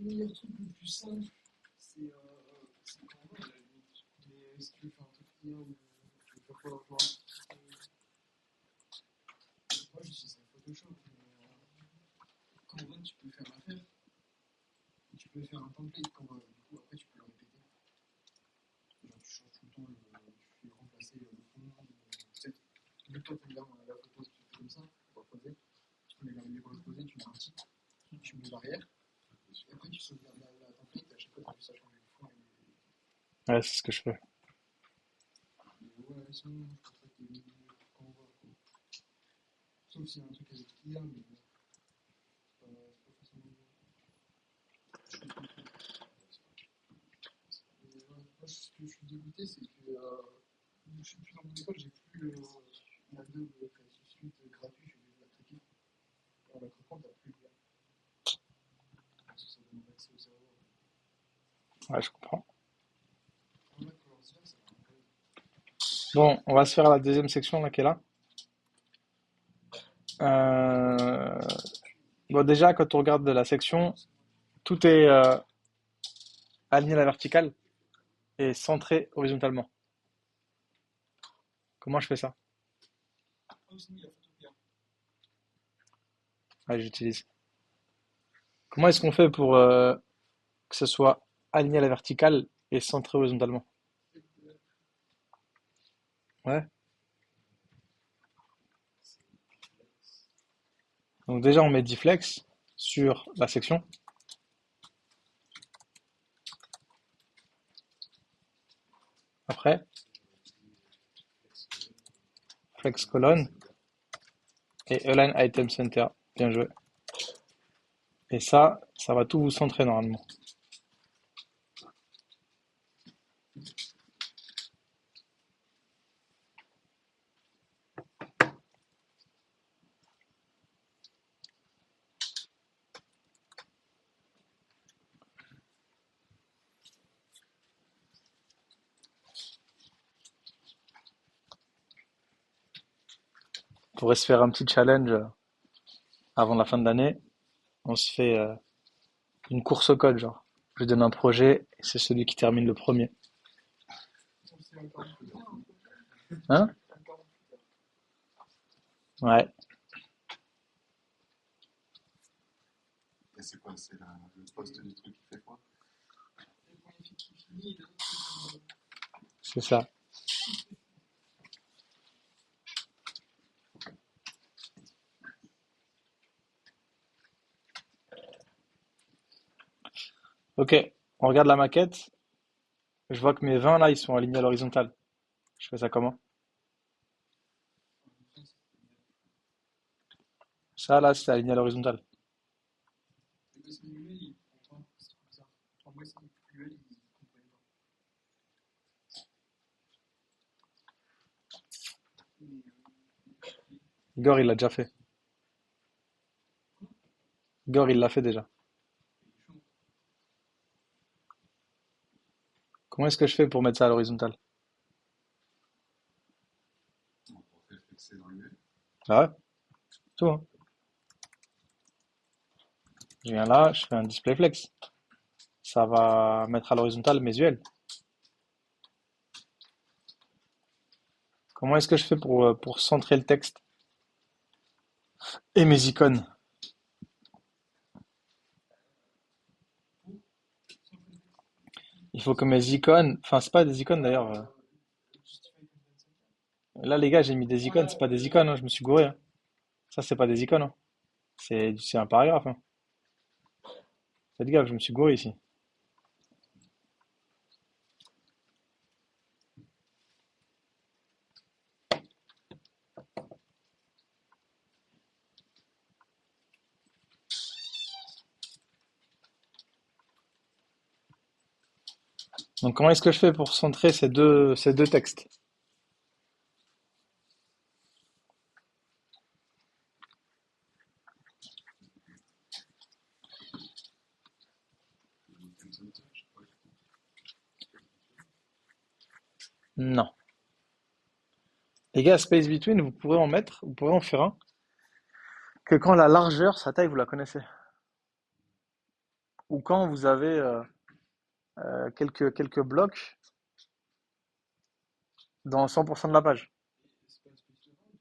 meilleur truc le plus simple, c'est Canva à la limite. Mais si tu veux faire un truc IA ou tu veux faire quoi, genre, moi j'utilise Photoshop, mais Canva tu peux faire l'affaire. Tu peux faire un template Canva, du coup après tu peux le répéter. Genre tu changes tout le temps, tu fais remplacer le fond, peut-être, vu que toi t'aimes bien la photo, tu fais comme ça, pour poser. Tu mets les brosses posées, tu mets un titre, tu mets l'arrière, et après tu sauvegardes la template, et à chaque fois tu as juste à changer le fond Ouais, c'est ce que je fais. ouais, sinon, je pense pas qu'il y ait mieux qu'on voit, quoi. Sauf s'il y a un truc avec l'IA, mais bon, c'est pas forcément mieux. Mais, ouais, moi, ce que je suis dégoûté, c'est que je suis plus dans mon école, j'ai plus l'Adobe Creative Suite gratuit, je suis obligé de l'appliquer. Alors, la craquante, t'as plus le lien. Parce que ça demande accès au serveur. Ouais, je comprends. En fait, pour l'ancien, ça va un peu. Bon, on va se faire la deuxième section là qui est là. Euh, Bon, déjà, quand on regarde la section, tout est aligné à la verticale et centré horizontalement. Comment je fais ça? Ah, sinon, il y a Photopia. Ouais, j'utilise. Comment est-ce qu'on fait pour que ce soit aligné à la verticale et centré horizontalement? Ouais. Donc déjà, on met Difflex sur la section. Après, Flex colonne et Align Item Center. Bien joué. Et ça va tout vous centrer normalement. On pourrait se faire un petit challenge avant la fin de l'année. On se fait une course au code, genre. Je donne un projet et c'est celui qui termine le premier. C'est encore plus tard, hein. Hein? Encore plus tard. Ouais. Et c'est quoi? C'est le poste du truc qui fait quoi? Le premier film qui finit, et l'autre qui C'est ça. Ok, on regarde la maquette. Je vois que mes 20 là, ils sont alignés à l'horizontale. Je fais ça comment? Ça là, c'est aligné à l'horizontale. le gosse manuel, il comprend pas, c'est trop bizarre. Enfin, moi, c'est manuel, il comprenne pas. Mais, Igor, il l'a déjà fait. Igor, il l'a fait déjà. il est chaud. Comment est-ce que je fais pour mettre ça à l'horizontale? On pourrait fixer dans l'UL. Ah ouais, tout, hein. Je viens là, je fais un display flex. Ça va mettre à l'horizontale mes UL. Comment est-ce que je fais pour centrer le texte et mes icônes? Il faut que mes icônes, enfin c'est pas des icônes d'ailleurs. Justify Content Center. Là les gars, j'ai mis des icônes, c'est pas des icônes, hein, je me suis gouré, hein. Ça c'est pas des icônes, hein. C'est un paragraphe, hein. Faites gaffe, je me suis gouré ici. Donc comment est-ce que je fais pour centrer ces deux textes? Item Center, je sais pas. Non. Les gars, Space Between, vous pourrez en faire un, que quand la largeur, sa taille, vous la connaissez. ou quand vous avez quelques blocs dans 100% de la page. C'est pas le space around.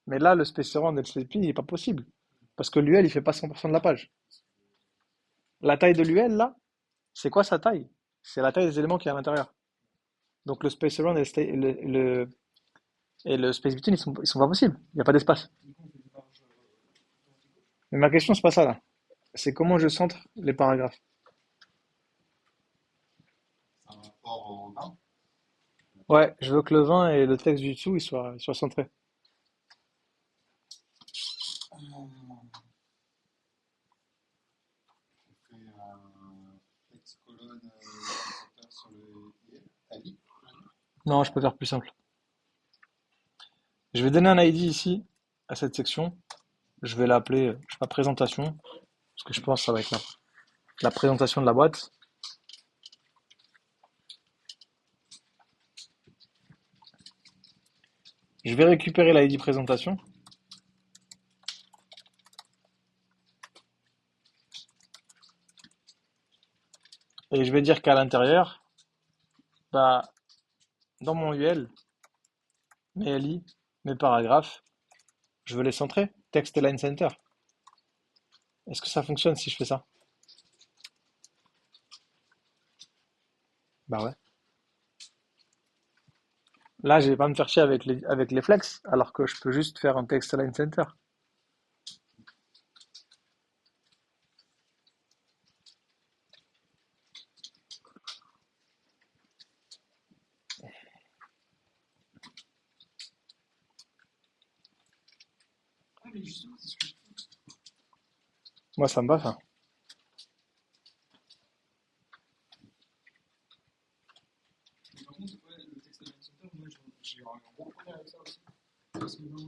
Mais là, le space around et le split, il n'est pas possible. Parce que l'UL, il fait pas 100% de la page. La taille de l'UL, là, c'est quoi sa taille? C'est la taille des éléments qui est à l'intérieur. Donc le space around et le space between, ils sont pas possibles. Il n'y a pas d'espace. Du coup, on fait des barges droite et gauche. Mais ma question, c'est pas ça, là. C'est comment je centre les paragraphes. C'est un rapport en main. Ouais, je veux que le 20 et le texte du dessous, ils soient centrés. On fait un flex colonne concepteur sur le IL. Ali. Non, je peux faire plus simple. Je vais donner un ID ici, à cette section. Je vais l'appeler, je sais pas, présentation. Parce que je pense que ça va être la présentation de la boîte. Je vais récupérer l'ID présentation. Et je vais dire qu'à l'intérieur, bah, dans mon UL, mes LI, mes paragraphes, je veux les centrer. Text Line Center. Est-ce que ça fonctionne si je fais ça? Bah ouais. Là, je vais pas me faire chier avec les flex, alors que je peux juste faire un Text Line Center. Ah, mais justement, c'est ce que je fais. Moi, ça me va, ça. Mais par contre, ouais, le texte Align Center, moi, j'ai un gros problème avec ça aussi. Parce que dans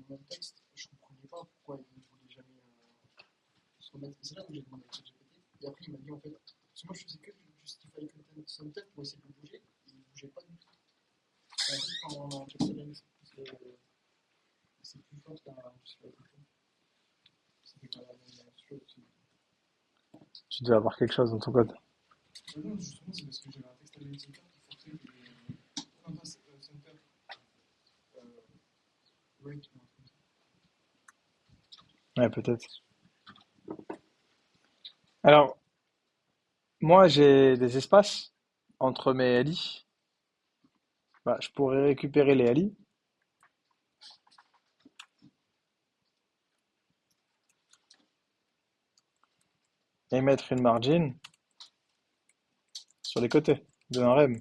mon texte, je comprenais pas pourquoi il ne voulait jamais se remettre. Et c'est là où j'ai demandé à ChatGPT. Et après, il m'a dit en fait, parce que moi, je faisais que du Justify Content Center pour essayer de le bouger, et il ne bougeait pas du tout. Et en fait, quand on a un texte Align, c'est plus fort qu'un Justify Content. Ça fait pas la même chose. Tu devais avoir quelque chose dans ton code. Non, justement, c'est parce que j'avais un texte Align Center qui forçait que. Non, pas Center. Euh, Rate ou un truc comme ça. Ouais, peut-être. Alors, moi, j'ai des espaces entre mes LI. Bah, je pourrais récupérer les LI et mettre une margin sur les côtés de un rem.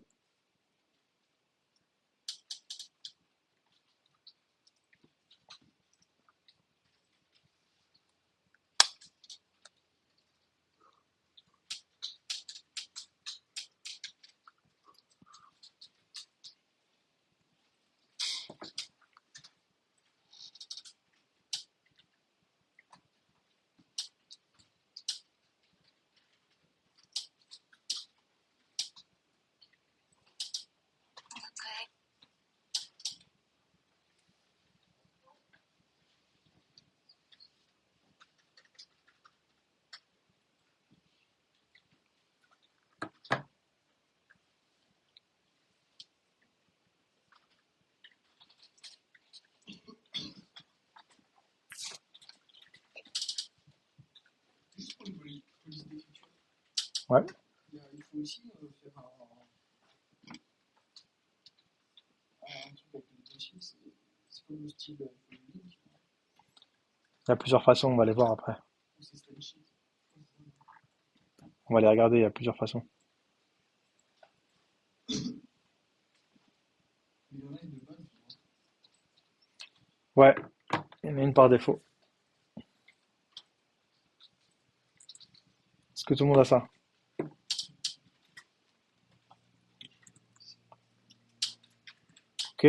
Juste pour une police d'écriture, Ouais. il faut aussi faire un truc avec les dossiers. C'est comme le style link Il y a plusieurs façons, on va les voir après. ou c'est style sheet. On va les regarder, il y a plusieurs façons. Mais il y en a une de base, tu vois. Ouais, il y en a une par défaut. Est-ce que tout le monde a ça? Ok.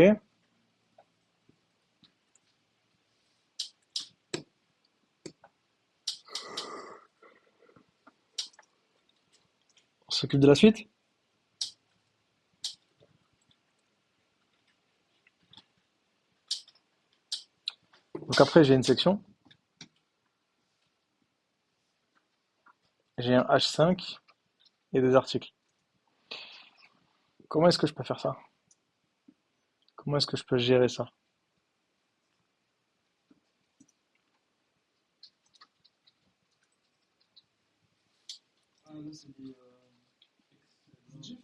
On s'occupe de la suite? Donc après, j'ai une section. J'ai un H5 et des articles. Comment est-ce que je peux faire ça? Comment est-ce que je peux gérer ça? Ah, là, c'est des. Budget.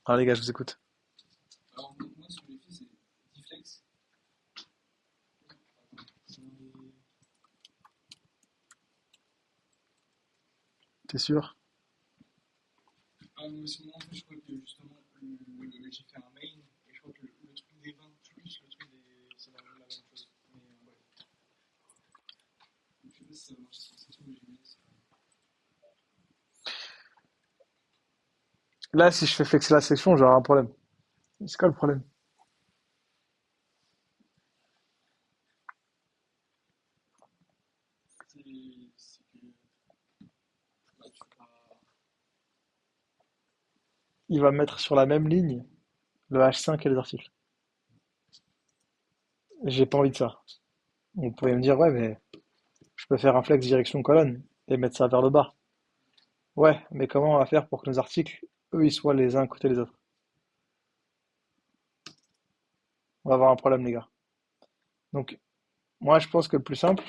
Alors les gars, je vous écoute. Alors, moi, ce que j'ai fait, c'est Difflex. C'est dans les- T'es sûr? Ah, mais c'est moi, en fait, je crois que justement, j'ai fait un main, et je crois que le truc des 20 plus, le truc des. C'est la même chose. Mais ouais. Je sais pas si ça va marcher sur cette ou GMX. Là, si je fais flexer la section, j'aurai un problème. C'est quoi le problème? C'est que. Bah, tu fais pas. Il va mettre sur la même ligne le H5 et les articles. J'ai pas envie de ça. On pourrait me dire, ouais, mais je peux faire un flex direction colonne et mettre ça vers le bas. Ouais, mais comment on va faire pour que nos articles, eux, ils soient les uns à côté des autres? On va avoir un problème, les gars. Donc, moi, je pense que le plus simple,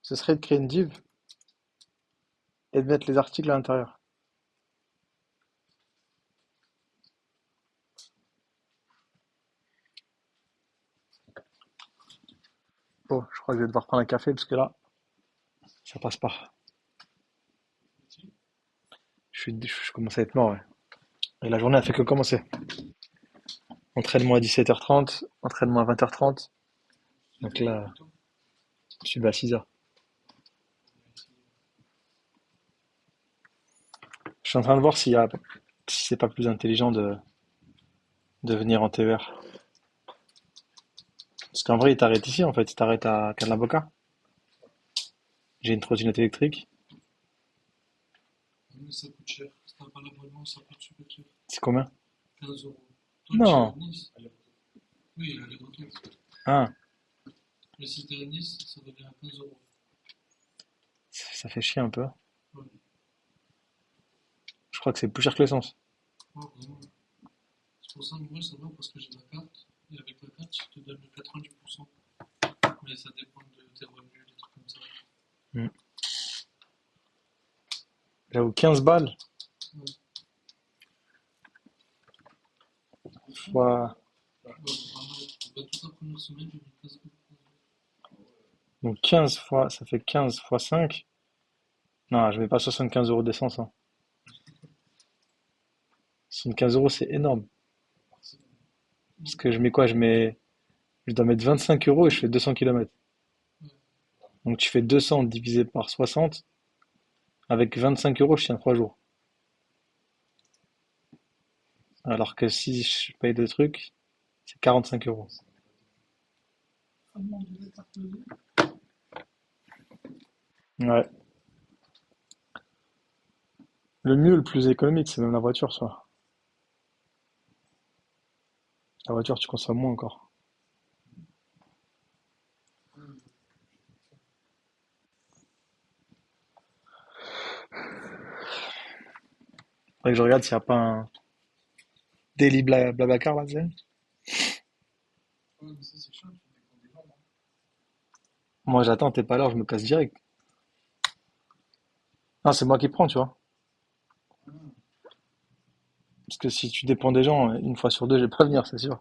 ce serait de créer une div et de mettre les articles à l'intérieur. Oh, je crois que je vais devoir prendre un café parce que là, ça passe pas. Je commence à être mort, ouais. Et la journée a fait que commencer. Entraînement à 17h30, entraînement à 20h30. Donc là, je suis à 6h. Je suis en train de voir si c'est pas plus intelligent de venir en TER. Parce qu'en vrai, il t'arrête ici, en fait. Il t'arrête à Carnaboca. J'ai une trottinette électrique. Mais ça coûte cher. Si t'as pas l'abonnement, ça coûte super cher. C'est combien? 15 euros. Toi, tu es à Non. Nice. Oui, aller-retour. Ah, Mais si t'es à Nice, ça revient à 15 euros. ça fait chier un peu. Ouais. Je crois que c'est plus cher que l'essence. Ouais, vraiment. C'est pour ça que moi, ça va parce que j'ai la carte. Et avec la carte, je te donne le 90%. Mais ça dépend de tes revenus, des trucs comme ça. Hmm. J'avoue, 15 balles. Ouais. Fois... Ouais, vraiment. Bah, toute la première semaine, j'ai mis 15 euros. Donc 15 fois, ça fait 15 fois 5. Non, je mets pas 75 euros d'essence, hein. 75 euros, c'est énorme. Parce que je mets quoi? Je dois mettre 25 euros et je fais 200 kilomètres. Ouais. Donc tu fais 200 divisé par 60. Avec 25 euros, je tiens 3 jours. Alors que si je paye deux trucs, c'est 45 euros. Ouais. Le mieux, le plus économique, c'est même la voiture, ça. La voiture, tu consommes moins encore. Faudrait que je regarde s'il n'y a pas un Daily Blablacar là, tu sais. Ouais, mais ça, c'est chiant, tu dépends des gens. Moi, j'attends, t'es pas là, je me casse direct. Non, c'est moi qui prends, tu vois. Hein. Parce que si tu dépends des gens, une fois sur deux, je vais pas venir, c'est sûr.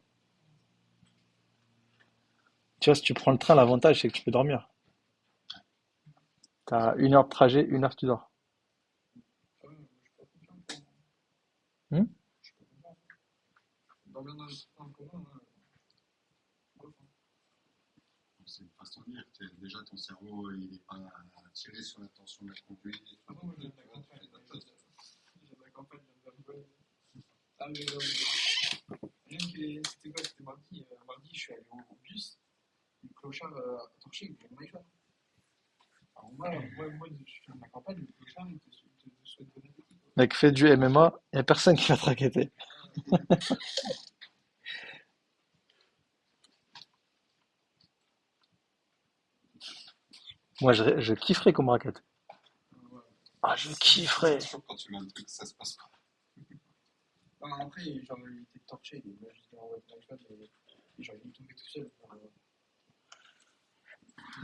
Tu vois, si tu prends le train, l'avantage, c'est que tu peux dormir. T'as 1 heure de trajet, 1 heure tu dors. Ah ouais, moi, je suis pas confiant. Hmm. Je suis pas confiant. Dormir dans les transports en commun, bof, hein. C'est une façon dire. Déjà, ton cerveau, il n'est pas tiré sur la tension de la conduite. Ah non, moi, j'aime la campagne. J'aime la campagne, j'aime bien rigoler. Ah, mais non, mais. Rien que. C'était quoi? C'était mardi. Mardi, je suis allé au bus. Le clochard a torché, il voulait mon iPhone. Alors, moi, je filme la campagne, le clochard, il te souhaite bon appétit, quoi. Mec, fais du MMA, il n'y a personne qui va te raqueter. Moi, je kifferais qu'on me raquette. Ouais. Ah, je kifferais. C'est sûr, quand tu mets un truc, ça se passe pas. Enfin, après, genre, il était torché, il m'a juste dit en ton iPhone, et genre, il est tombé tout seul.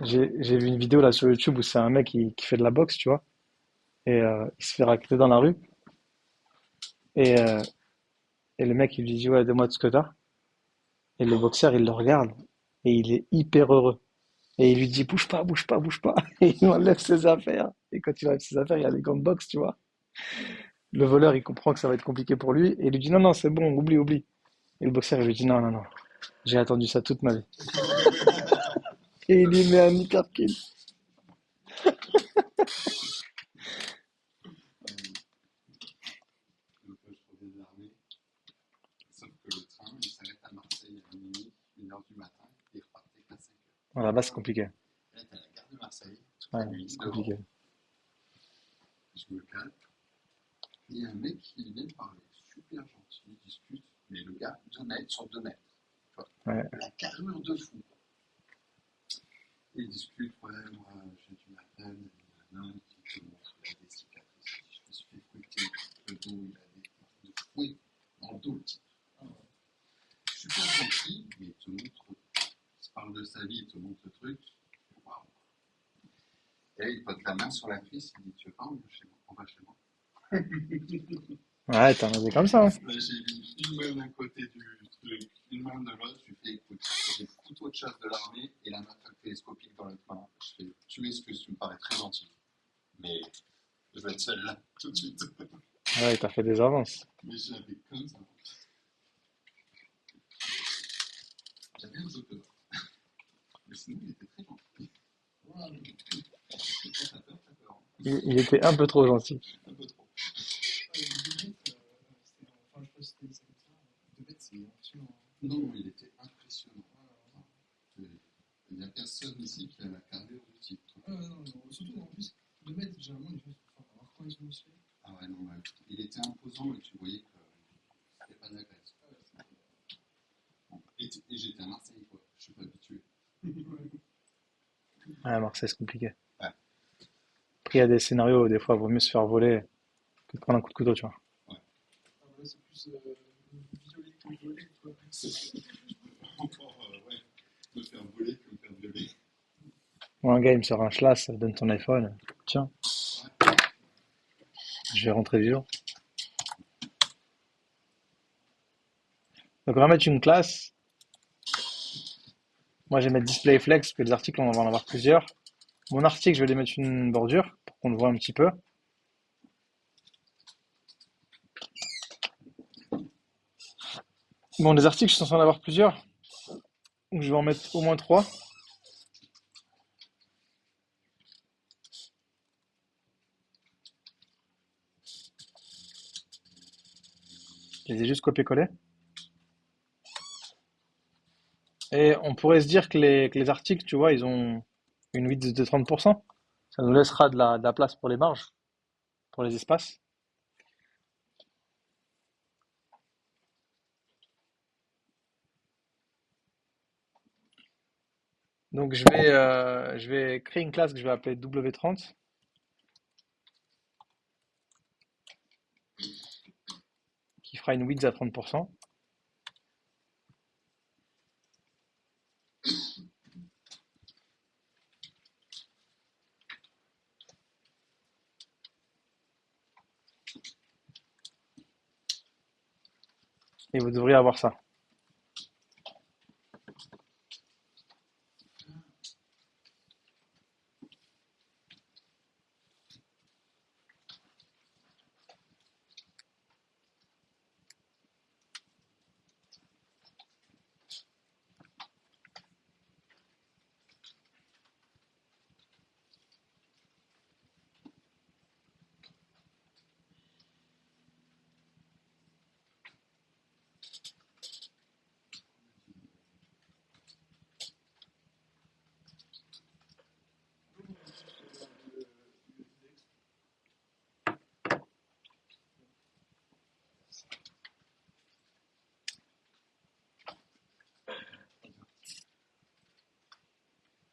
J'ai vu une vidéo là sur YouTube où c'est un mec qui fait de la boxe, tu vois, et il se fait racketter dans la rue, et, euh, et le mec il lui dit ouais, donne-moi tout ce que t'as, et le boxeur il le regarde, et il est hyper heureux, et il lui dit bouge pas, bouge pas, bouge pas, et il enlève ses affaires, et quand il enlève ses affaires, il y a les gants de boxe, tu vois. Le voleur il comprend que ça va être compliqué pour lui, et il lui dit non, non, c'est bon, oublie, oublie. Et le boxeur il lui dit non, non, non, j'ai attendu ça toute ma vie. Et il lui met un hyperkill. Donc, je reviens de l'armée. Sauf que le train, il s'arrête à Marseille à minuit, 1h du matin, et il repartait qu'à 5h. Bon, là-bas c'est compliqué. Là, t'es à la gare de Marseille, toute Ouais, la nuit, c'est dehors. compliqué. Je me calme. Et il y a un mec qui vient me parler, super gentil, il discute, mais le gars, 2 mètres sur 2 mètres. Tu vois, Ouais. la carrure de fou. Et il discute, ouais, moi, j'ai du matin, il y en a un qui te montre, il a des cicatrices. Je me suis fait fructer le dos, il a des marques de fouet dans le dos, le type. Super gentil, mais il te montre, il te parle de sa vie, il te montre le truc. Waouh. Et là, il pose la main sur la cuisse, il dit, tu veux pas, on va chez moi. Ouais, t'en as des comme ça, hein. Là, j'ai mis une main d'un côté du truc, une main de l'autre. Je fais écoute, j'ai le couteau de chasse de l'armée et la matraque télescopique dans l'autre main. Je fais tu m'excuses, tu me parais très gentil, mais je vais être seul là tout de suite. Ouais, t'as fait des avances. Mais j'avais comme ça. J'avais un peu peur. Mais sinon, il était très gentil. Voilà. Et quand t'as peur, t'as peur. Il était un peu trop gentil. Un peu trop. Enfin, je sais pas si c'était comme ça. 2 mètres, c'est impressionnant. Non, il était impressionnant. Il n'y a personne ici qui a la carrure du type. Non, non, surtout en plus, 2 mètres, généralement, les gens sont forts. Alors quand ils sont musclés. Ah ouais, non, il était imposant et tu voyais que c'était pas de la graisse. Bon. Et j'étais à Marseille, quoi. Je suis pas habitué. Ouais, Marseille, c'est compliqué. Ouais. Après, il y a des scénarios où des fois, il vaut mieux se faire voler que de prendre un coup de couteau, tu vois. Ouais. Ah, voilà, c'est plus violer que voler, quoi. Je préfère encore ouais, me faire voler que me faire violer. Moi, un gars, il me sort un schlass, donne ton iPhone. Tiens, Ouais. je vais rentrer vivant. Donc, on va mettre une classe. Moi, je vais mettre display flex, parce que les articles, on va en avoir plusieurs. Mon article, je vais lui mettre une bordure pour qu'on le voit un petit peu. Bon, les articles, je suis censé en avoir plusieurs. Donc, je vais en mettre au moins 3. Je les ai juste copié-collé. Et on pourrait se dire que les articles, tu vois, ils ont une width de 30%. Ça nous laissera de la place pour les marges, pour les espaces. Donc je vais créer une classe que je vais appeler W30, qui fera une width à 30%. Et vous devriez avoir ça.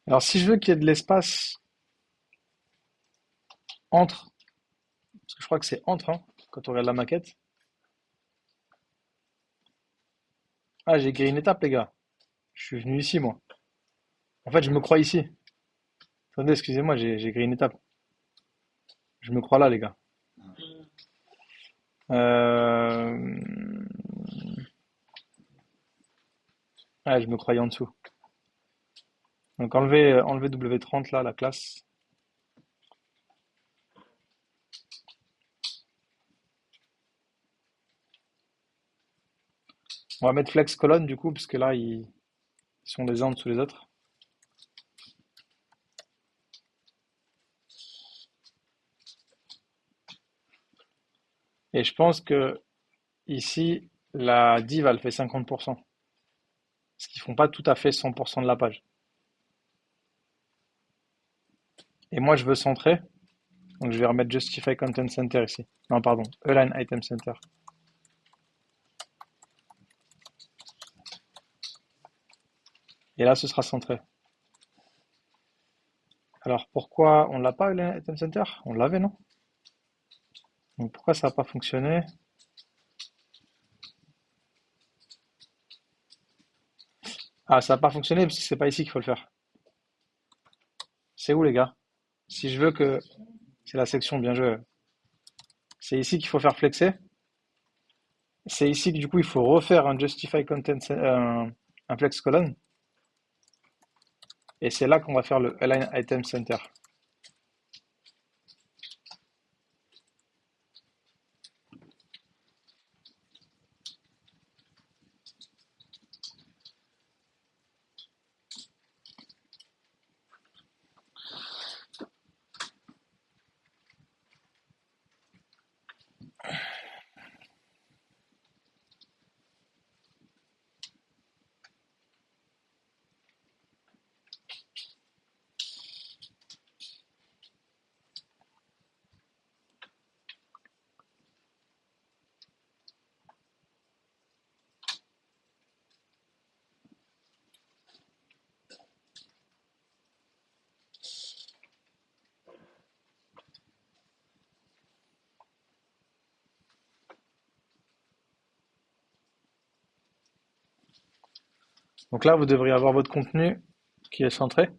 Alors si je veux qu'il y ait de l'espace entre, parce que je crois que c'est entre, hein, quand on regarde la maquette. Ah, j'ai créé une étape, les gars. Je suis venu ici, moi. En fait, je me crois ici. Attendez, excusez-moi, j'ai créé une étape. Je me crois là, les gars. Euh... Ah, je me croyais en dessous. Donc enlever W30 là, la classe. On va mettre flex colonne du coup, parce que là, ils sont les uns en dessous les autres. Et je pense que ici, la div, elle fait 50%. Ce qui font pas tout à fait 100% de la page. Et moi, je veux centrer. Donc, je vais remettre Justify Content Center ici. Non, pardon. Align Item Center. Et là, ce sera centré. Alors, pourquoi on l'a pas, Align Item Center? On l'avait, non? Donc, pourquoi ça n'a pas fonctionné? Ah, ça n'a pas fonctionné parce que c'est pas ici qu'il faut le faire. C'est où, les gars? Si je veux que... C'est la section, bien joué. C'est ici qu'il faut faire flexer. C'est ici que du coup il faut refaire un justify content, un flex column. Et c'est là qu'on va faire le align item center. Donc là vous devriez avoir votre contenu qui est centré.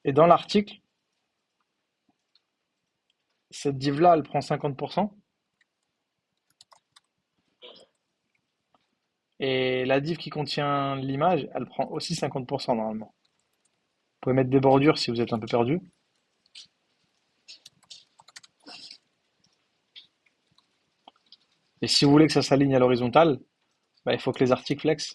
Et dans l'article, cette div là elle prend 50%. Et la div qui contient l'image, elle prend aussi 50% normalement. Vous pouvez mettre des bordures si vous êtes un peu perdu. Et si vous voulez que ça s'aligne à l'horizontale, bah, il faut que les articles flex.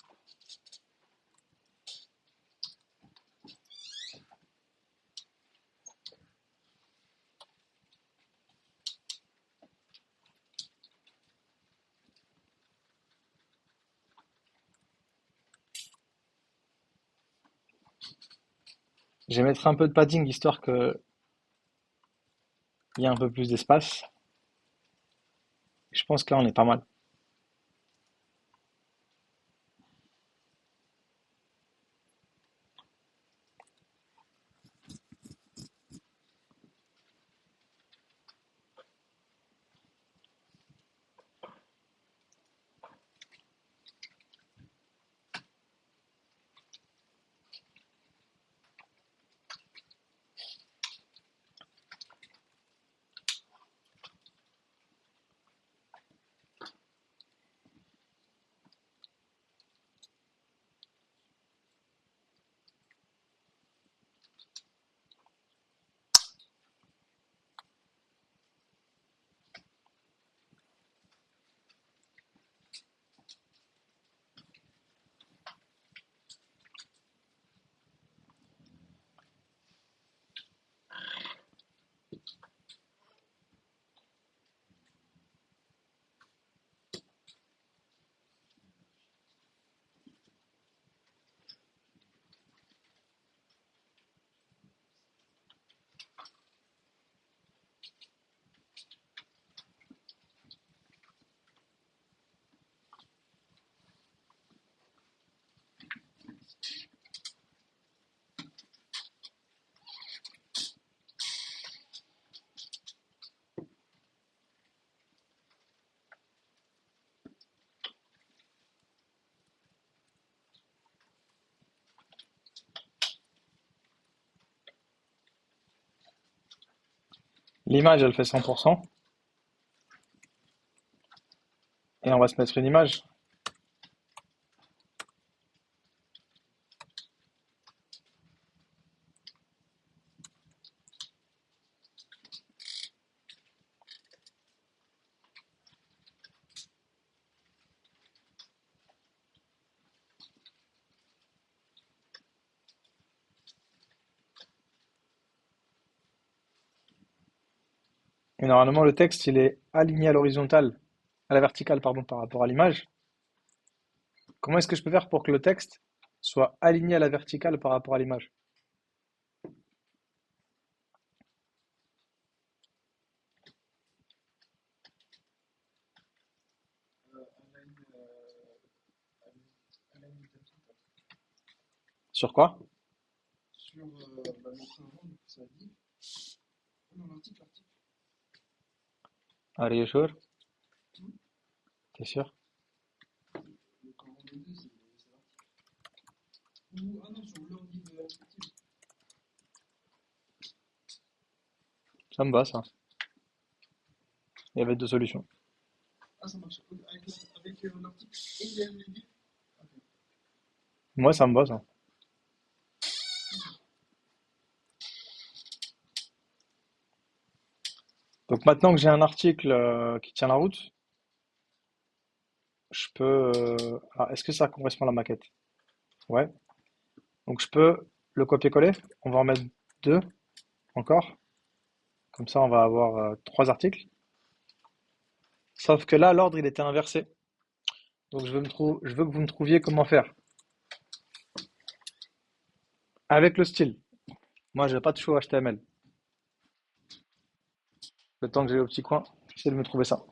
Je vais mettre un peu de padding histoire qu'il y ait un peu plus d'espace. Je pense que là on est pas mal. L'image, elle fait 100%. Et on va se mettre une image. Et normalement, le texte, il est aligné à l'horizontale, à la verticale, pardon, par rapport à l'image. Comment est-ce que je peux faire pour que le texte soit aligné à la verticale par rapport à l'image? Align, align ta titre Sur quoi? sur notre avant, du coup, ça dit. Non, l'article. Are you sure? Hmm. T'es sûr? Le camp en 2, c'est l'article. Ou, ah non, sur l'ordi de l'article. Ça me va, ça. Il y avait deux solutions. Ah, ça marche. Avec l'article et les ok. Moi, ça me va, ça. Donc maintenant que j'ai un article qui tient la route, je peux... Ah, est-ce que ça correspond à la maquette? Ouais. Donc je peux le copier-coller. On va en mettre deux encore. Comme ça, on va avoir trois articles. Sauf que là, l'ordre, il était inversé. Donc je veux que vous me trouviez comment faire. Avec le style. Moi, je n'ai pas de show HTML. Le temps que j'ai au petit coin, j'essaie de me trouver ça.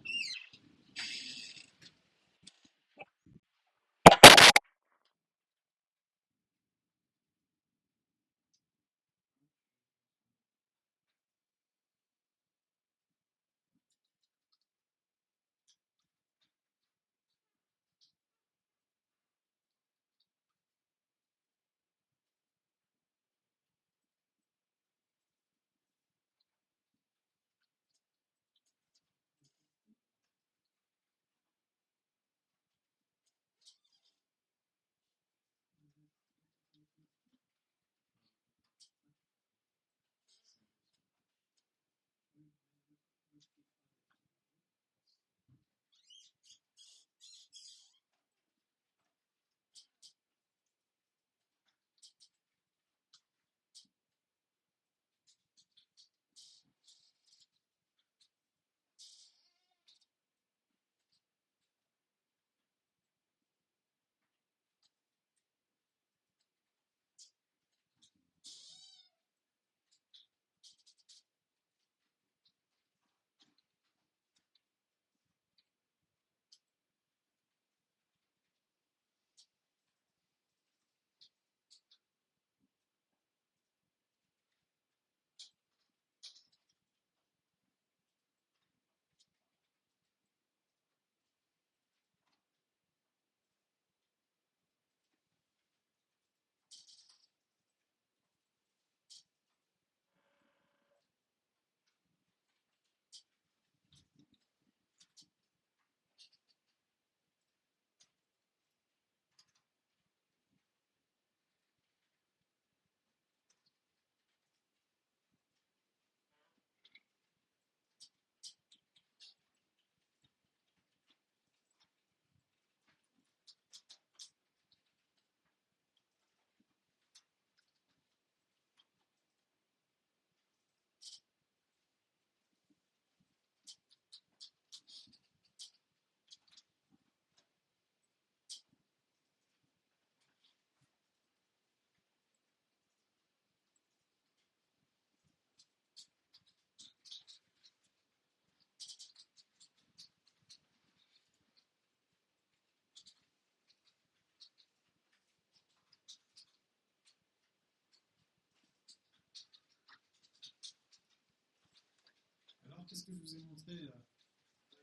Alors, qu'est-ce que je vous ai montré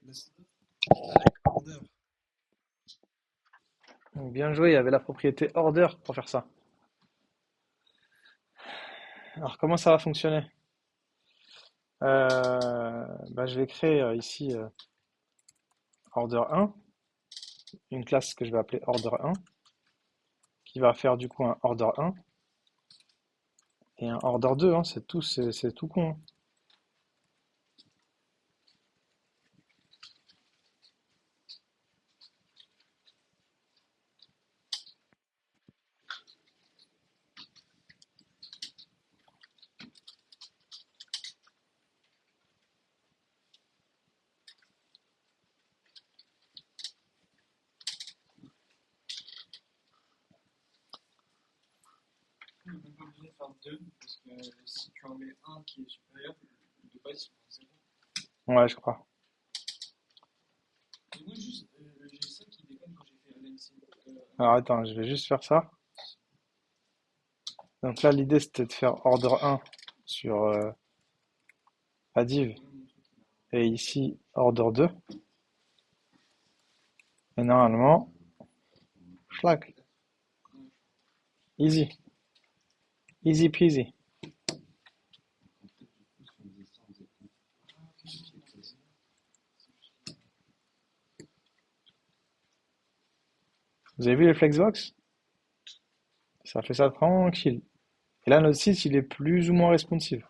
la order. Donc, bien joué, il y avait la propriété order pour faire ça. Alors comment ça va fonctionner? Je vais créer ici order 1, une classe que je vais appeler order 1, qui va faire du coup un order 1 et un order 2, hein, c'est tout con, hein. On n'est même pas obligé de faire 2, parce que si tu en mets un qui est supérieur, le de base, il prend 0. Ouais, je crois. Et moi, juste, j'ai ça qui déconne quand j'ai fait Align Sync. Alors attends, je vais juste faire ça. Donc là, l'idée c'était de faire order 1 sur la div Mon truc, il a. et ici order 2. Et normalement, flag, Ouais, easy, easy peasy. En fait, du coup, si on faisait ça, on faisait quoi? ok, ok, C'est Vous avez vu les Flexbox? Ça fait ça tranquille. Et là, notre site, il est plus ou moins responsive.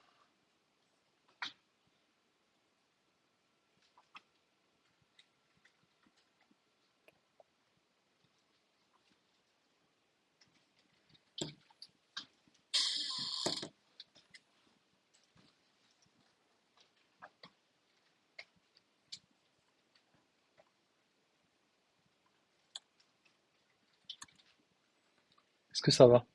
Est-ce que ça va?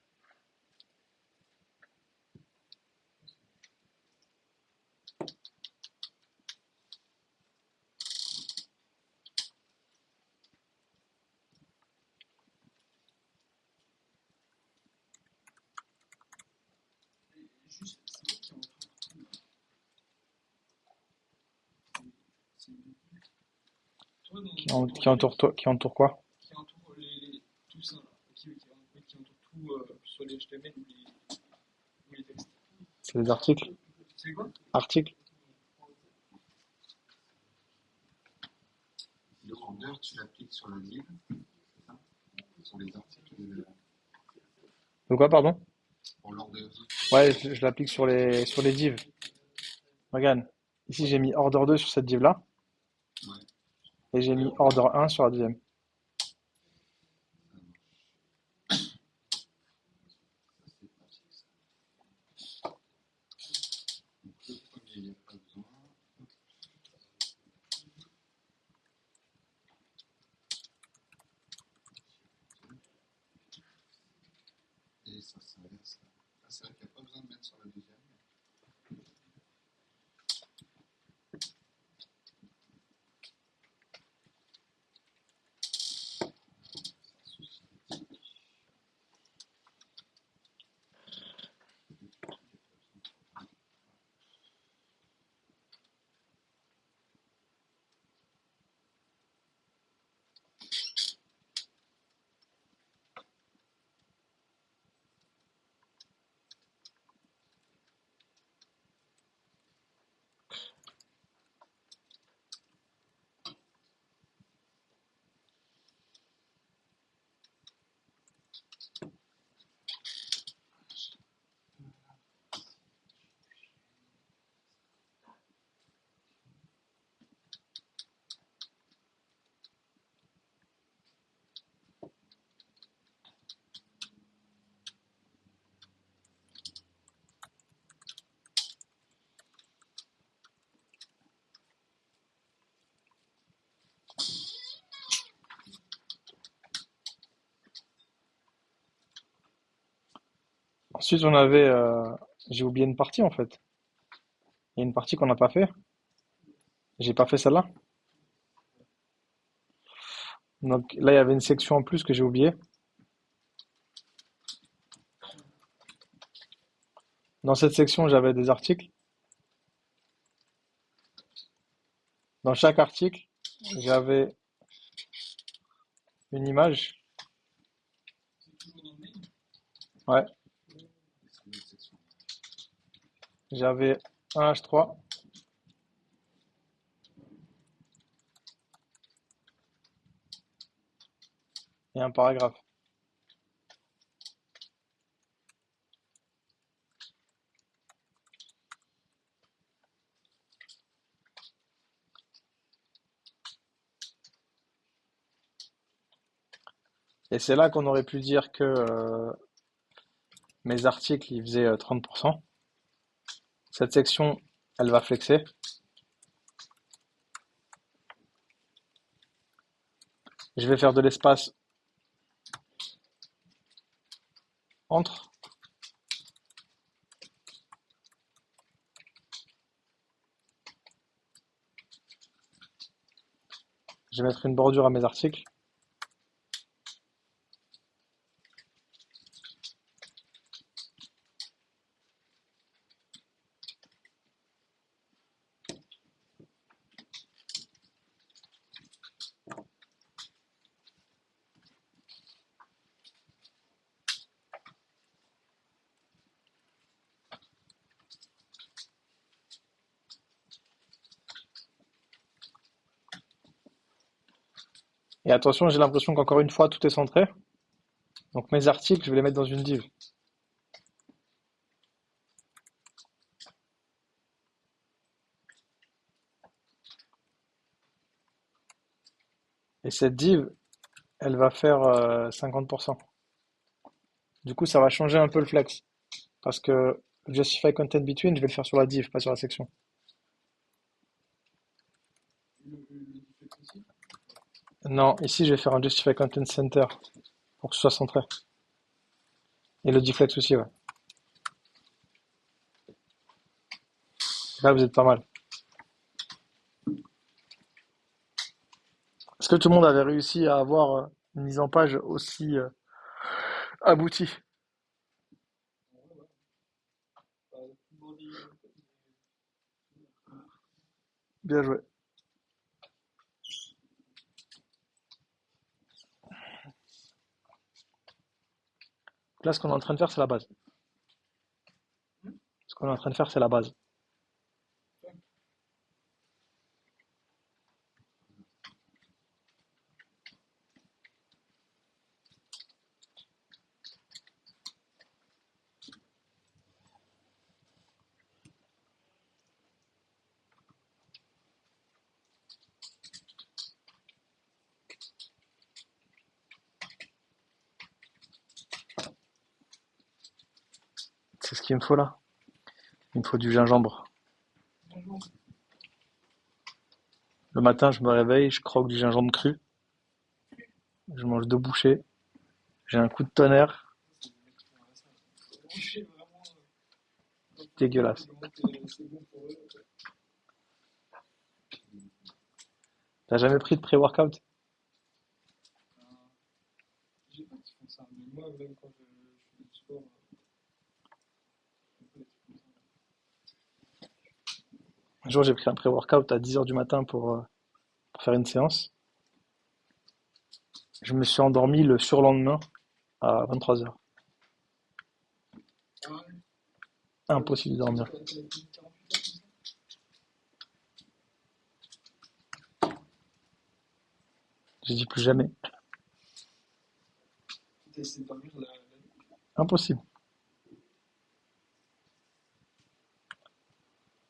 et juste, c'est quoi qui entoure tout là? C'est toi dans ton modèle Qui entoure quoi? qui entoure tout ça là, qui entoure tout, que ce soit les HTML ou les textes. C'est des articles. C'est quoi? Articles. le order, tu l'appliques sur la div, c'est ça? Sur les articles De quoi, pardon? pour l'order. Ouais, je l'applique sur les divs. Regarde. Ici, j'ai mis order 2 sur cette div-là. Ouais, Et j'ai mis order 1 sur la deuxième. ça marche. Ça, c'est pratique, ça. Donc, le premier, il n'y a pas besoin. Et ça s'inverse. Ah, c'est vrai qu'il n'y a pas besoin de mettre sur la deuxième. Ensuite, j'ai oublié une partie en fait. Il y a une partie qu'on n'a pas fait. J'ai pas fait celle-là. Donc là, il y avait une section en plus que j'ai oubliée. Dans cette section, j'avais des articles. Dans chaque article, j'avais une image. C'est toujours dans le mail? Ouais, C'est une autre section. j'avais un H3 et un paragraphe. Et c'est là qu'on aurait pu dire que mes articles, ils faisaient 30%. Cette section, elle va flexer. Je vais faire de l'espace entre. Je vais mettre une bordure à mes articles. Et attention, j'ai l'impression qu'encore une fois, tout est centré. Donc mes articles, je vais les mettre dans une div. Et cette div, elle va faire 50%. Du coup, ça va changer un peu le flex. Parce que Justify Content Between, je vais le faire sur la div, pas sur la section. Le defect aussi. Non, ici, je vais faire un Justify Content Center pour que ce soit centré. Et le deflex aussi, ouais. Là, vous êtes pas mal. Est-ce que tout le monde avait réussi à avoir une mise en page aussi aboutie? En vrai, ouais. Pas tout bordé, Bien joué. Là, ce qu'on est en train de faire, c'est la base. Ce qu'on est en train de faire, c'est la base. C'est ce qu'il me faut là. Il me faut du gingembre. bonjour. Le matin, je me réveille, je croque du gingembre cru. Je mange 2 bouchées. J'ai un coup de tonnerre. C'est des mecs qui font ça. Moi, je suis vraiment. Quand on Dégueulasse. demande que c'est bon pour eux. T'as jamais pris de pré-workout? Euh, j'ai pas qui font ça, mais moi, même quand je fais du sport, je fais pas des trucs comme ça. Un jour, j'ai pris un pré-workout à 10 heures du matin pour faire une séance. Je me suis endormi le surlendemain à 23 heures. Ah ouais, Impossible de dormir. t'as tenu 48 heures comme ça? J'ai dit plus jamais. T'as essayé de dormir la nuit? Impossible.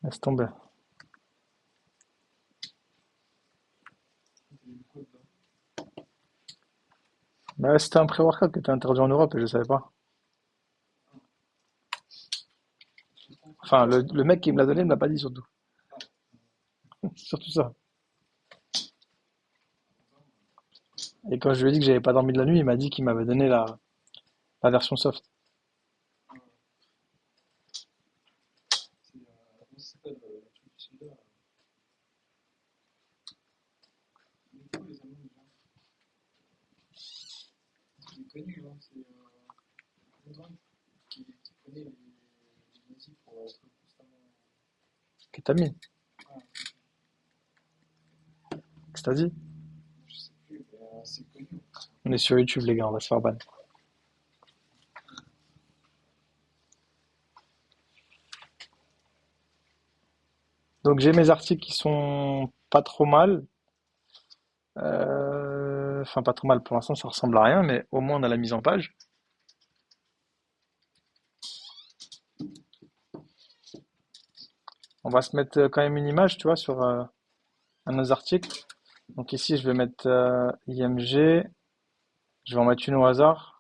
Laisse tomber. T'as mis quoi dedans? Bah, c'était un pré-workout qui était interdit en Europe et je savais pas. Enfin, le mec qui me l'a donné me l'a pas dit surtout. C'est surtout ça. Et quand je lui ai dit que j'avais pas dormi de la nuit, il m'a dit qu'il m'avait donné la version soft. Ah, c'est, comment ça s'appelle, le truc du soda? Mais quoi, les Allemands déjà? Il est connu, hein, c'est Conrad qui prenait les nazis pour être constamment. Kétamine. Ah, Qu'est-ce que t'as dit? je sais plus, mais c'est connu. On est sur YouTube, les gars, on va se faire ban. Donc j'ai mes articles qui sont pas trop mal. Enfin, pas trop mal pour l'instant, ça ressemble à rien, mais au moins on a la mise en page. On va se mettre quand même une image, tu vois, sur un de nos articles. Donc ici, je vais mettre IMG. Je vais en mettre une au hasard.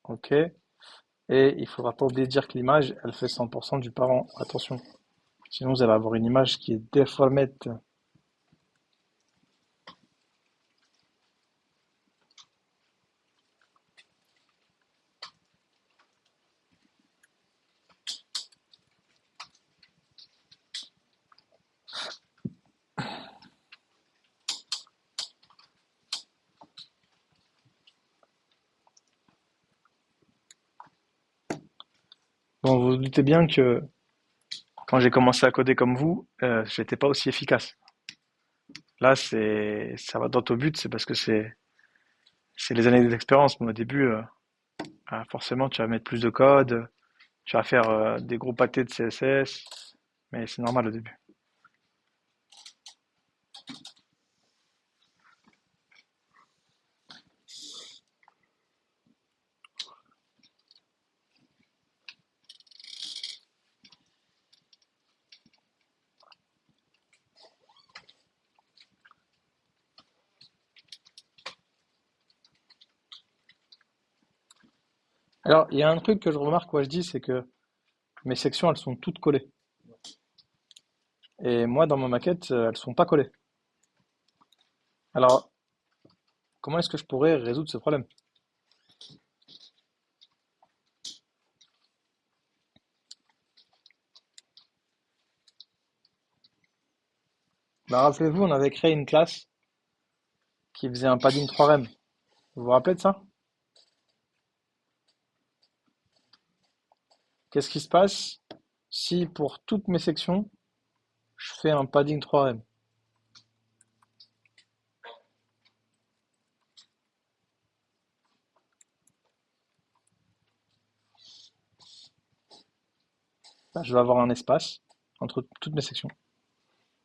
OK. Et il faudra pas oublier de dire que l'image, elle fait 100% du parent. Attention. Sinon, vous allez avoir une image qui est déformée. Bon, vous vous doutez bien que quand j'ai commencé à coder comme vous, j'étais pas aussi efficace. Là, ça va droit au but, c'est parce que c'est les années d'expérience. Mais au début, forcément, tu vas mettre plus de code, tu vas faire des gros pâtés de CSS, mais c'est normal au début. Alors, il y a un truc que je remarque, je dis, c'est que mes sections, elles sont toutes collées. Et moi, dans ma maquette, elles sont pas collées. Alors, comment est-ce que je pourrais résoudre ce problème? Bah, rappelez-vous, on avait créé une classe qui faisait un padding 3rem. Vous vous rappelez de ça? Qu'est-ce qui se passe si pour toutes mes sections, je fais un padding 3rem? Bah, je vais avoir un espace entre toutes mes sections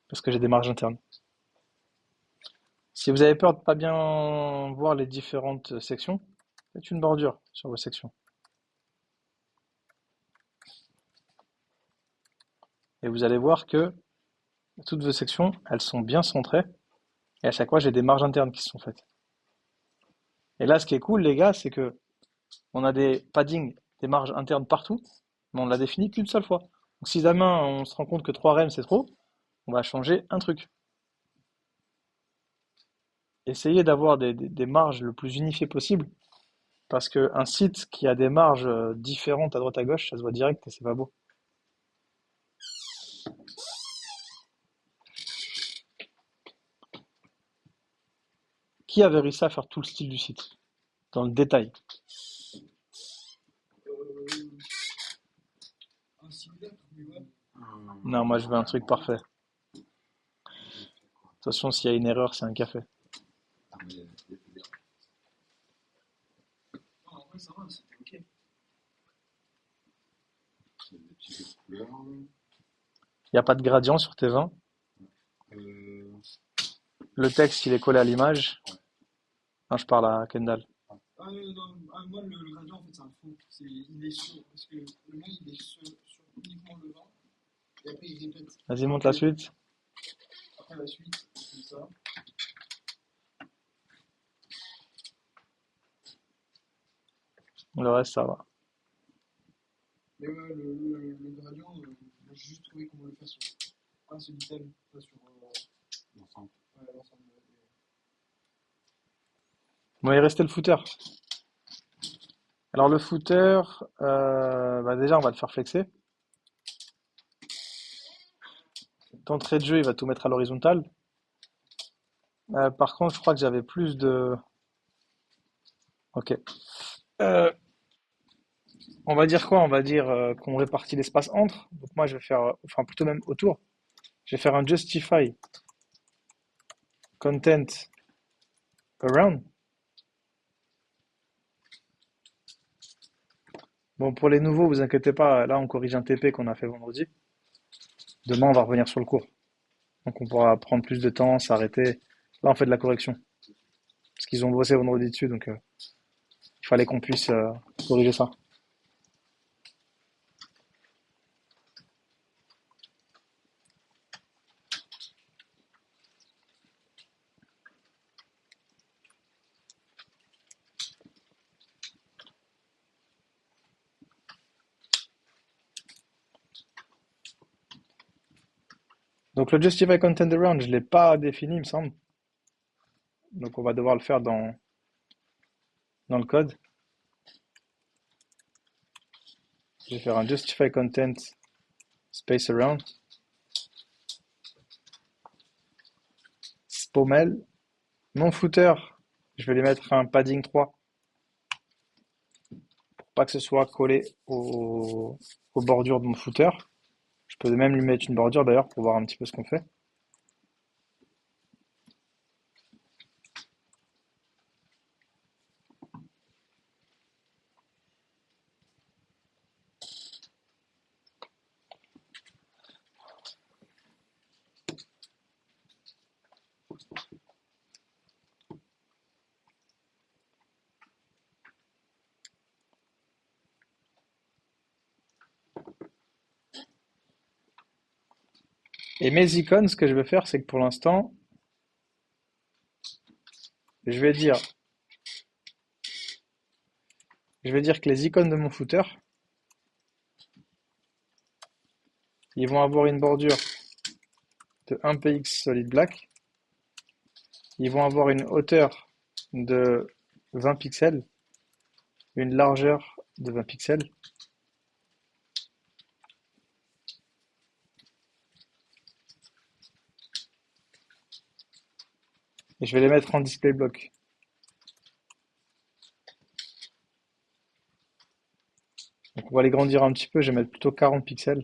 parce que j'ai des marges internes. Si vous avez peur de pas bien voir les différentes sections, faites une bordure sur vos sections. Et vous allez voir que toutes vos sections, elles sont bien centrées. Et à chaque fois, j'ai des marges internes qui se sont faites. Et là, ce qui est cool, les gars, c'est que on a des paddings, des marges internes partout, mais on l'a défini qu'une seule fois. Donc si demain, on se rend compte que 3rem, c'est trop, on va changer un truc. Essayez d'avoir des marges le plus unifiées possible, parce qu'un site qui a des marges différentes à droite à gauche, ça se voit direct et c'est pas beau. Qui avait réussi à faire tout le style du site, dans le détail? Euh, un similaire, mais ouais. Non, moi je veux un truc parfait. De toute façon, s'il y a une erreur, c'est un café. Non, en vrai, ça va, c'était ok. Il y a des petits jeux de couleurs. Il n'y a pas de gradient sur tes 20. Euh, Le texte, il est collé à l'image. Non, je parle à Kendall. Non, moi, le gradient, en fait, c'est un faux. Il est sur, parce que le mail, il est sur uniquement le vent, et après, il répète. Vas-y, monte la suite. Après, la suite, c'est ça. Le reste, ça va. Mais ouais, le gradient, j'ai juste trouvé comment le faire sur un seul item, pas sur l'ensemble. l'ensemble. Bon, il restait le footer. Alors le footer, bah déjà, on va le faire flexer. D'entrée de jeu, il va tout mettre à l'horizontale. Par contre, je crois que j'avais plus de... Ok. Euh, on va dire quoi? On va dire qu'on répartit l'espace entre. Donc moi, je vais faire, enfin plutôt même autour. Je vais faire un justify content around. Bon, pour les nouveaux, vous inquiétez pas, là on corrige un TP qu'on a fait vendredi. Demain, on va revenir sur le cours. Donc on pourra prendre plus de temps, s'arrêter. Là, on fait de la correction. Parce qu'ils ont bossé vendredi dessus, donc il fallait qu'on puisse corriger ça. Donc le Justify Content Around, je ne l'ai pas défini, il me semble. Donc on va devoir le faire dans le code. Je vais faire un Justify Content Space Around. Spaumel. Mon footer, je vais lui mettre un padding 3 pour pas que ce soit collé aux bordures de mon footer. Je peux même lui mettre une bordure d'ailleurs pour voir un petit peu ce qu'on fait. Et mes icônes, ce que je vais faire, c'est que pour l'instant, je vais dire que les icônes de mon footer, ils vont avoir une bordure de 1 px solid black. Ils vont avoir une hauteur de 20 pixels, une largeur de 20 pixels. Et je vais les mettre en display block. Donc on va les grandir un petit peu, je vais mettre plutôt 40 pixels.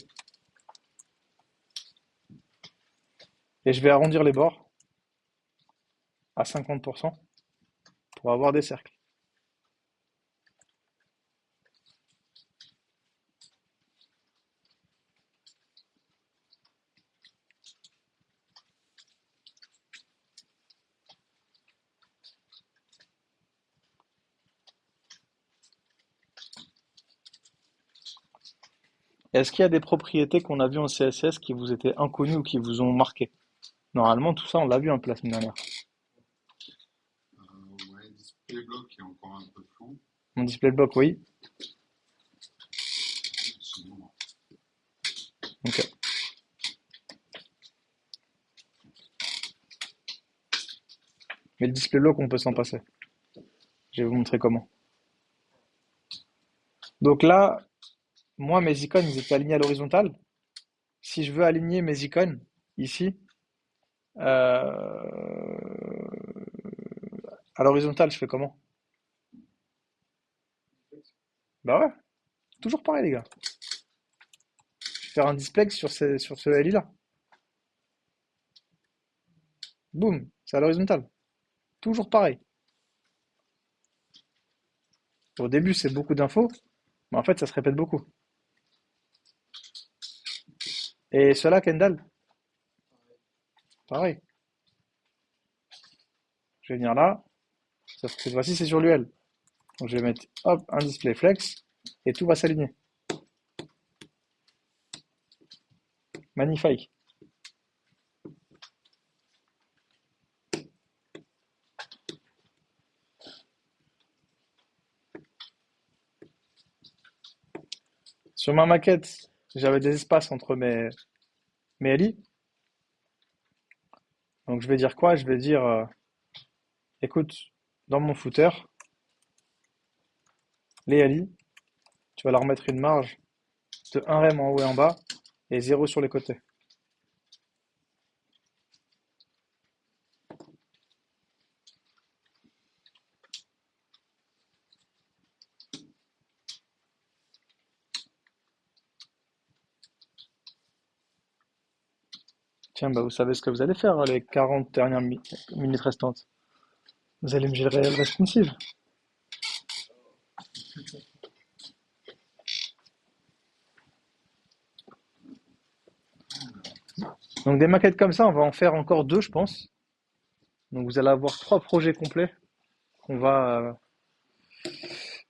Et je vais arrondir les bords à 50% pour avoir des cercles. Est-ce qu'il y a des propriétés qu'on a vues en CSS qui vous étaient inconnues ou qui vous ont marqué? Normalement, tout ça, on l'a vu un peu la semaine dernière. Ouais, display block est encore un peu flou. Mon display block, oui. Sinon, non. Ok. Mais le display block, on peut s'en passer. Je vais vous montrer comment. Donc là, moi, mes icônes, ils étaient alignés à l'horizontale. Si je veux aligner mes icônes, ici, à l'horizontale, je fais comment? Bah ouais, toujours pareil, les gars. Je vais faire un display sur ce LI-là. Boum, c'est à l'horizontale. Toujours pareil. Au début, c'est beaucoup d'infos, mais en fait, ça se répète beaucoup. Et cela, Kendall, pareil. Je vais venir là, sauf que cette fois-ci, c'est sur l'UL. Donc, je vais mettre, hop, un display flex, et tout va s'aligner. Magnifique. Sur ma maquette, j'avais des espaces entre mes LI. Donc, je vais dire quoi? Je vais dire, écoute, dans mon footer, les LI, tu vas leur mettre une marge de 1 rem en haut et en bas, et 0 sur les côtés. Tiens, bah vous savez ce que vous allez faire les 40 dernières minutes restantes. Vous allez me gérer le responsive. Donc des maquettes comme ça, on va en faire encore deux, je pense. Donc vous allez avoir 3 projets complets qu'on va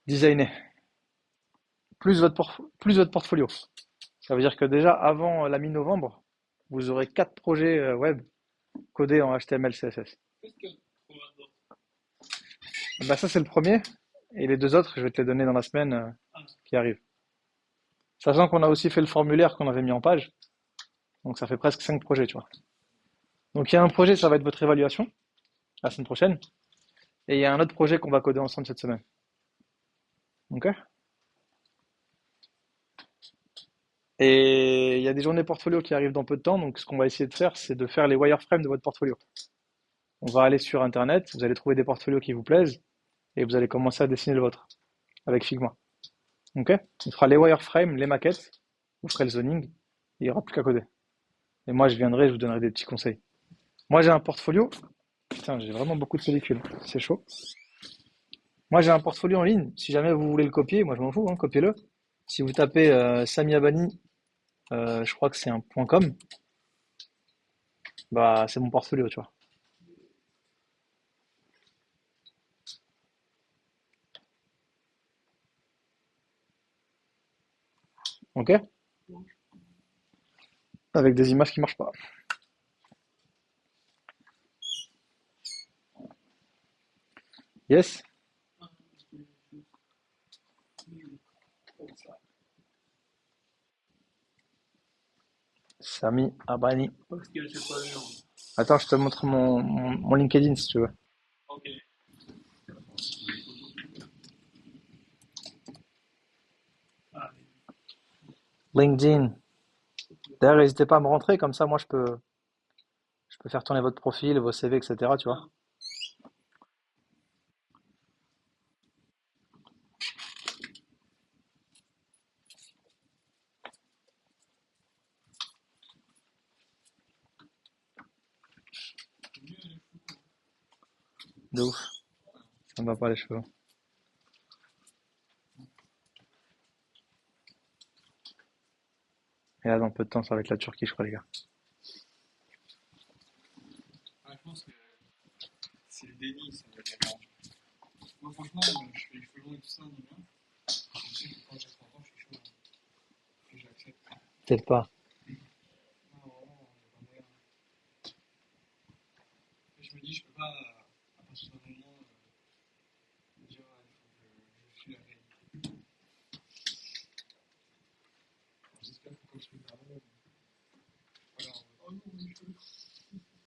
designer, plus votre portfolio. Ça veut dire que déjà avant la mi-novembre, vous aurez 4 projets web codés en HTML, CSS. Qu'est-ce que pour avoir Bah ça c'est le premier, et les 2 autres, je vais te les donner dans la semaine Ah, qui arrive. Sachant qu'on a aussi fait le formulaire qu'on avait mis en page, donc ça fait presque 5 projets, tu vois. Donc il y a un projet, ça va être votre évaluation, la semaine prochaine, et il y a un autre projet qu'on va coder ensemble cette semaine. Ok? Et il y a des journées portfolio qui arrivent dans peu de temps, donc ce qu'on va essayer de faire, c'est de faire les wireframes de votre portfolio. On va aller sur Internet, vous allez trouver des portfolios qui vous plaisent, et vous allez commencer à dessiner le vôtre avec Figma. Ok? On fera les wireframes, les maquettes, vous ferez le zoning, et il n'y aura plus qu'à coder. Et moi, je viendrai, je vous donnerai des petits conseils. Moi, j'ai un portfolio. Putain, j'ai vraiment beaucoup de pellicules. C'est chaud. Moi, j'ai un portfolio en ligne. Si jamais vous voulez le copier, moi, je m'en fous, hein, copiez-le. Si vous tapez Sami Abani, je crois que c'est un .com, bah, c'est mon portfolio, tu vois. Ok? Avec des images qui marchent pas. Yes? ah, comme ça. Sami Abani. Parce que j'ai pas vu. Attends, je te montre mon LinkedIn si tu veux. Ok. Ah, LinkedIn. D'ailleurs, n'hésitez pas à me rentrer, comme ça, moi, je peux faire tourner votre profil, vos CV, etc., tu vois. c'est mieux les photos. De ouf. Ça me va pas les cheveux. Et là, dans peu de temps, ça va être la Turquie, je crois, les gars. Ah, je pense que c'est le déni, ça va être vraiment. Moi, franchement, je fais les cheveux longs et tout ça, ni bien. Je sais que quand j'ai 30 ans, je suis chaud. Et j'accepte. Peut-être pas. Non, vraiment, il n'y a pas moyen. Mais je me dis, je peux pas, à partir d'un moment, dire, ah, il faut que je suis la réalité. Alors, j'espère que quand je fais ça, voilà, oh non, mes cheveux.